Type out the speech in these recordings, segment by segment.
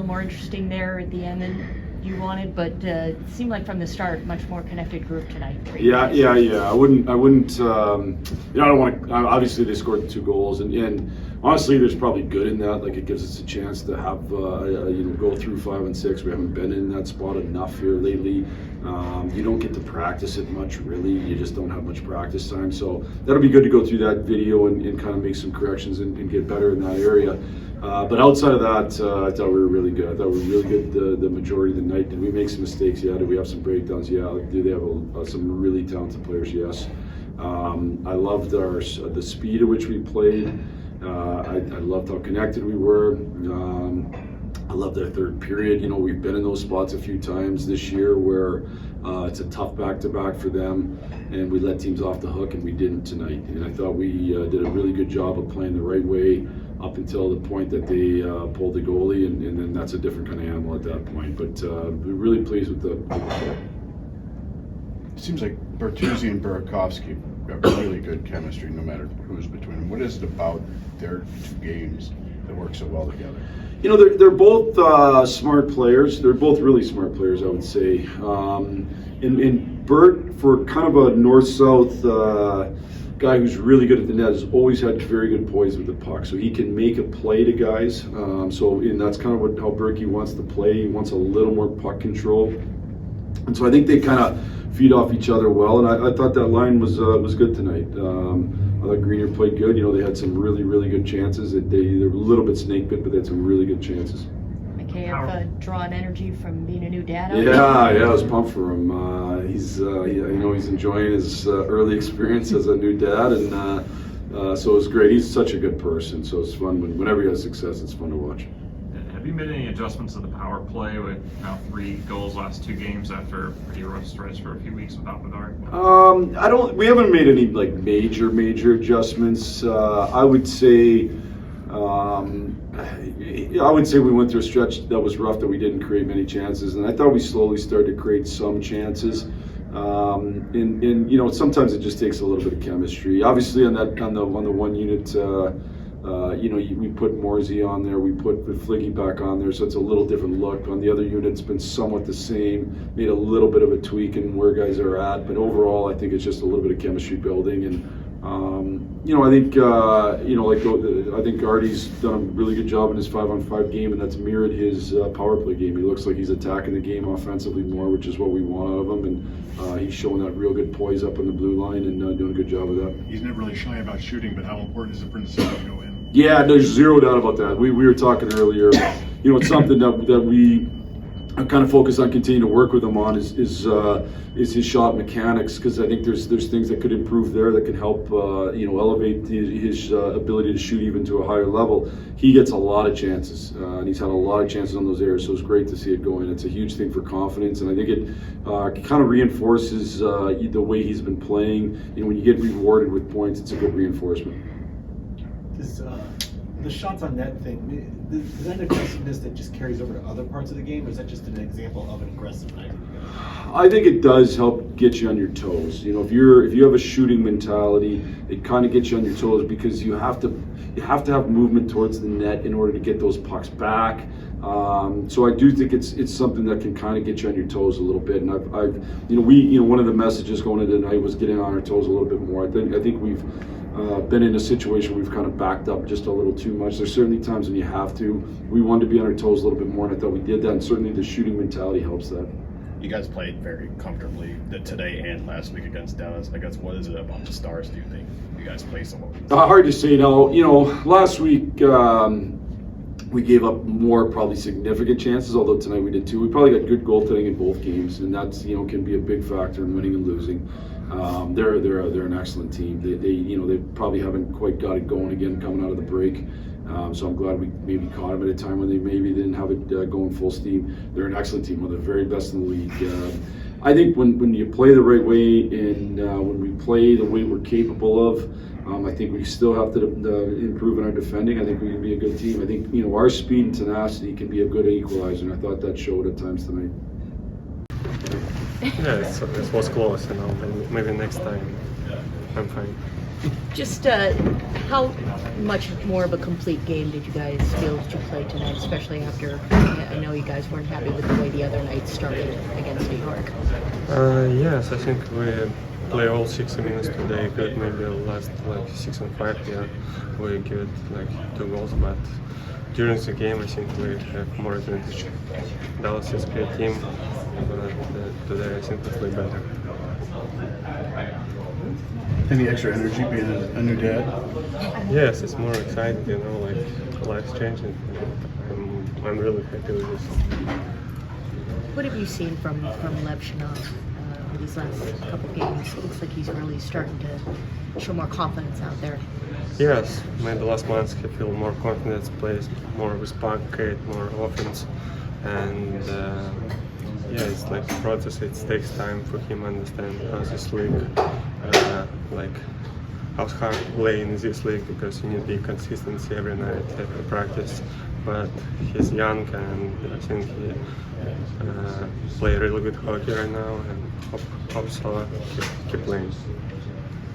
little more interesting there at the end than you wanted, but it seemed like from the start, much more connected group tonight. Yeah. I wouldn't. I don't want to. Obviously, they scored the 2 goals, and honestly, there's probably good in that. Like, it gives us a chance to have go through 5 and 6. We haven't been in that spot enough here lately. You don't get to practice it much, really. You just don't have much practice time. So that'll be good to go through that video and kind of make some corrections and get better in that area. But outside of that, I thought we were really good. I thought we were really good the majority of the night. Did we make some mistakes? Yeah. Did we have some breakdowns? Yeah. Do they have some really talented players? Yes. I loved the speed at which we played. I loved how connected we were. I loved our third period. You know, we've been in those spots a few times this year where it's a tough back-to-back for them, and we let teams off the hook, and we didn't tonight. And I thought we did a really good job of playing the right way up until the point that they pulled the goalie, and then that's a different kind of animal at that point. But we're really pleased with the play. It seems like Bertuzzi and Burakovsky have really good chemistry no matter who's between them. What is it about their 2 games that work so well together? You know, they're both smart players. They're both really smart players, I would say. And Bert, for kind of a north-south guy who's really good at the net, has always had very good poise with the puck. So he can make a play to guys. And that's kind of how Berkey wants to play. He wants a little more puck control. And so I think they kind of feed off each other well. And I thought that line was good tonight. I thought Greener played good. You know, they had some really, really good chances. They were a little bit snake bit, but they had some really good chances. Mikheyev drawing energy from being a new dad. Yeah, I was pumped for him. He's enjoying his early experience as a new dad, and so it was great. He's such a good person, so it's fun. Whenever he has success, it's fun to watch. Have you made any adjustments to the power play with now 3 goals last 2 games after a pretty rough stretch for a few weeks without Bedard? We haven't made any like major adjustments. I would say we went through a stretch that was rough, that we didn't create many chances, and I thought we slowly started to create some chances. And you know, sometimes it just takes a little bit of chemistry. Obviously, on the one unit. We put Morsey on there, we put Fliggy back on there, so it's a little different look. On the other unit, it's been somewhat the same, made a little bit of a tweak in where guys are at, but overall, I think it's just a little bit of chemistry building. And I think Artie's done a really good job in his 5-on-5 game, and that's mirrored his power play game. He looks like he's attacking the game offensively more, which is what we want out of him, and he's showing that real good poise up on the blue line and doing a good job of that. He's never really shy about shooting, but how important is it for him to go in? Yeah, there's zero doubt about that. We were talking earlier. You know, it's something that we kind of focus on continuing to work with him on is his shot mechanics, because I think there's things that could improve there that can help elevate his ability to shoot even to a higher level. He gets a lot of chances, and he's had a lot of chances on those areas, so it's great to see it going. It's a huge thing for confidence, and I think it kind of reinforces the way he's been playing. You know, when you get rewarded with points, it's a good reinforcement. The shots on net thing, is that an aggressiveness that just carries over to other parts of the game, or is that just an example of an aggressive night? I think it does help get you on your toes. You know, if you have a shooting mentality, it kind of gets you on your toes, because you have to have movement towards the net in order to get those pucks back. So I do think it's something that can kind of get you on your toes a little bit. And one of the messages going into tonight was getting on our toes a little bit more. I think we've been in a situation where we've kind of backed up just a little too much. There's certainly times when you have to. We wanted to be on our toes a little bit more, and I thought we did that, and certainly the shooting mentality helps that. You guys played very comfortably today and last week against Dallas. I guess, what is it about the Stars, do you think you guys play so well? Hard to say now. You know, last week we gave up more probably significant chances, although tonight we did too. We probably got good goaltending in both games, and that's, you know, can be a big factor in winning and losing. They're an excellent team. They probably haven't quite got it going again coming out of the break. So I'm glad we maybe caught them at a time when they maybe didn't have it going full steam. They're an excellent team, one of the very best in the league. I think when you play the right way and when we play the way we're capable of, I think we still have to improve in our defending. I think we can be a good team. I think, you know, our speed and tenacity can be a good equalizer, and I thought that showed at times tonight. Yeah, it was close, you know, and maybe next time I'm fine. Just how much more of a complete game did you guys feel that you played tonight, especially after, I you guys weren't happy with the way the other night started against New York. Yes, I think we play all 60 minutes today good. Maybe the last 6 and 5, yeah, we get 2 goals, but during the game I think we have more advantage. Dallas is a great team, but today I think we play better. Any extra energy being a new dad? Yes, it's more exciting, life's changing. I'm really happy with this. What have you seen from Blashill with these last couple games? It looks like he's really starting to show more confidence out there. Yes, maybe last month he feel more confidence, plays more with puck, create more offense, and it's like a process. It takes time for him to understand how this league, how hard to play in this league, because you need the consistency every night, every practice. But he's young, and I think he play really good hockey right now, and hope so keep playing.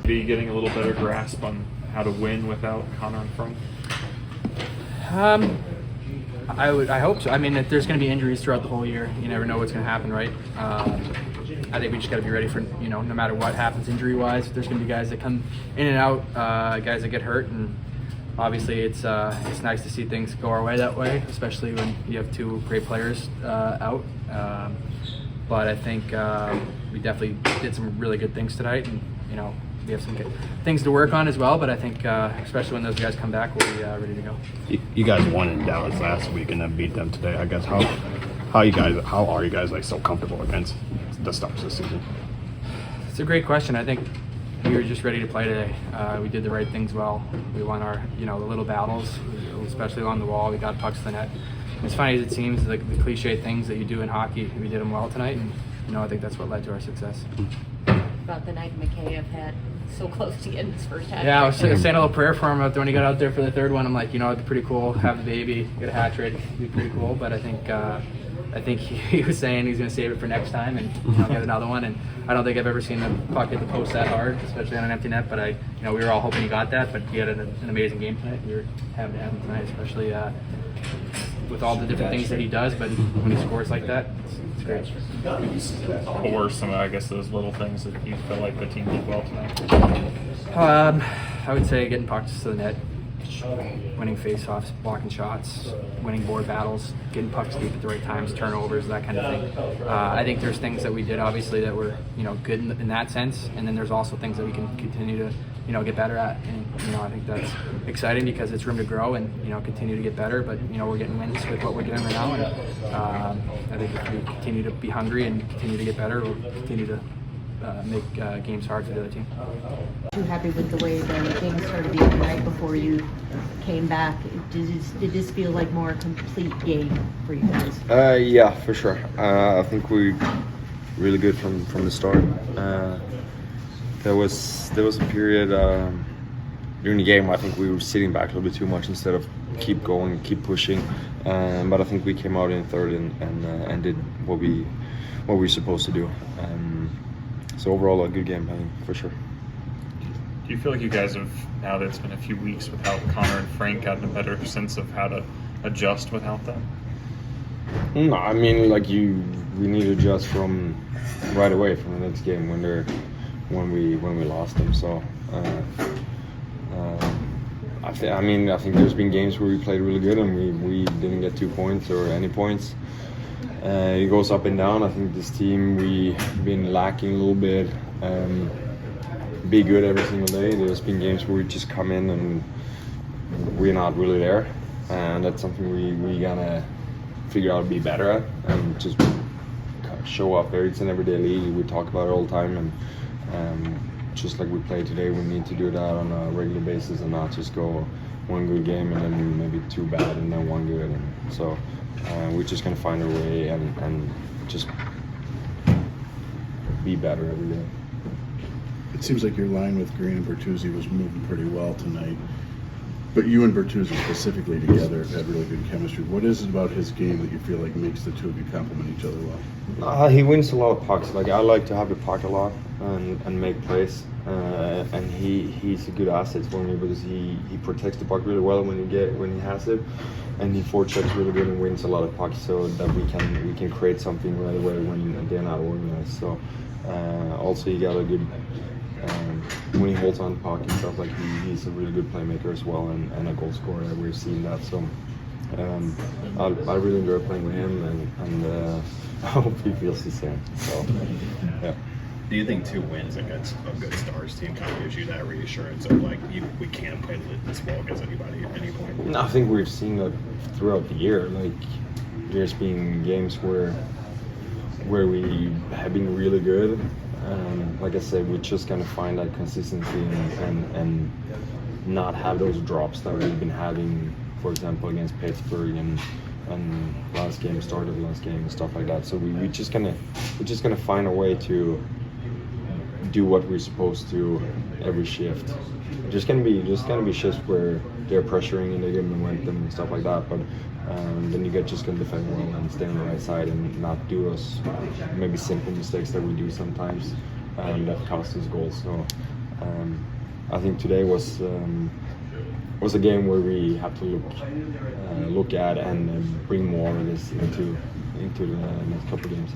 Be getting a little better grasp on how to win without Connor and Frank? I hope so. I mean, if there's going to be injuries throughout the whole year, you never know what's going to happen, right? I think we just got to be ready for, no matter what happens injury-wise. There's going to be guys that come in and out, guys that get hurt, and obviously it's nice to see things go our way that way, especially when you have 2 great players out. But I think we definitely did some really good things tonight, and we have some good things to work on as well. But I think especially when those guys come back, we'll be ready to go. You guys won in Dallas last week and then beat them today. I guess how are you guys so comfortable against the start of the season? It's a great question. I think we were just ready to play today. We did the right things well. We won our the little battles, especially along the wall. We got pucks to the net. As funny as it seems, like the cliche things that you do in hockey, we did them well tonight, and I think that's what led to our success. About the night Mikheyev had so close to getting his first hat. Yeah, I was saying a little prayer for him when he got out there for the 3rd one. I'm like, it'd be pretty cool, have the baby, get a hat trick, it'd be pretty cool. But I think he was saying he's going to save it for next time and get another one. And I don't think I've ever seen the puck hit the post that hard, especially on an empty net. But we were all hoping he got that. But he had an amazing game tonight. We were happy to have him tonight, especially with all the different things that he does. But when he scores like that, it's great. What were some, I guess, those little things that you feel like the team did well tonight? I would say getting pucks to the net, winning face-offs, blocking shots, winning board battles, getting pucks deep at the right times, turnovers, that kind of thing. I think there's things that we did obviously that were good in that sense, and then there's also things that we can continue to get better at. And I think that's exciting because it's room to grow and continue to get better. But we're getting wins with what we're doing right now, and I think if we continue to be hungry and continue to get better, we'll continue to make games hard for the other team. Too happy with the way the game started the other night before you came back. Did this feel like more a complete game for you guys? Yeah, for sure. I think we really good from the start. There was a period during the game where I think we were sitting back a little bit too much instead of keep going, keep pushing. But I think we came out in 3rd and did what we were supposed to do. So overall, a good game, I think, for sure. Do you feel like you guys have, now that it's been a few weeks without Connor and Frank, gotten a better sense of how to adjust without them? No, I mean, we need to adjust from right away from the next game when we lost them. So I think there's been games where we played really good and we didn't get 2 points or any points. It goes up and down. I think this team, we've been lacking a little bit. Be good every single day. There's been games where we just come in and we're not really there, and that's something we gotta figure out to be better at and just show up there. It's an everyday league. We talk about it all the time, and just like we played today, we need to do that on a regular basis and not just go one good game and then maybe 2 bad and then 1 good. And so we're just gonna find our way and just be better every day. It seems like your line with Green and Bertuzzi was moving pretty well tonight. But you and Bertuzzi specifically together have had really good chemistry. What is it about his game that you feel like makes the two of you complement each other well? He wins a lot of pucks. Like I like to have the puck a lot and make plays. And he's a good asset for me because he protects the puck really well when he has it, and he forechecks really good and wins a lot of pucks, so that we can create something right away when they're not organized. So also he got a good when he holds on the puck and stuff, like he's a really good playmaker as well, and a goal scorer. We've seen that. So I really enjoy playing with him, and I hope he feels the same. So yeah. Do you think 2 wins against a good Stars team kind of gives you that reassurance of like we can play this well against anybody at any point? No, I think we've seen that throughout the year. Like there's been games where we have been really good. Like I said, we're just gonna find that consistency and not have those drops that we've been having, for example, against Pittsburgh and last game and stuff like that. So we're just gonna find a way to do what we're supposed to every shift. Just gonna be shifts where they're pressuring and they're giving momentum and stuff like that. But then you just gonna defend well and stay on the right side and not do those maybe simple mistakes that we do sometimes that cost us goals. So I think today was a game where we have to look at and bring more of this into the next couple of games.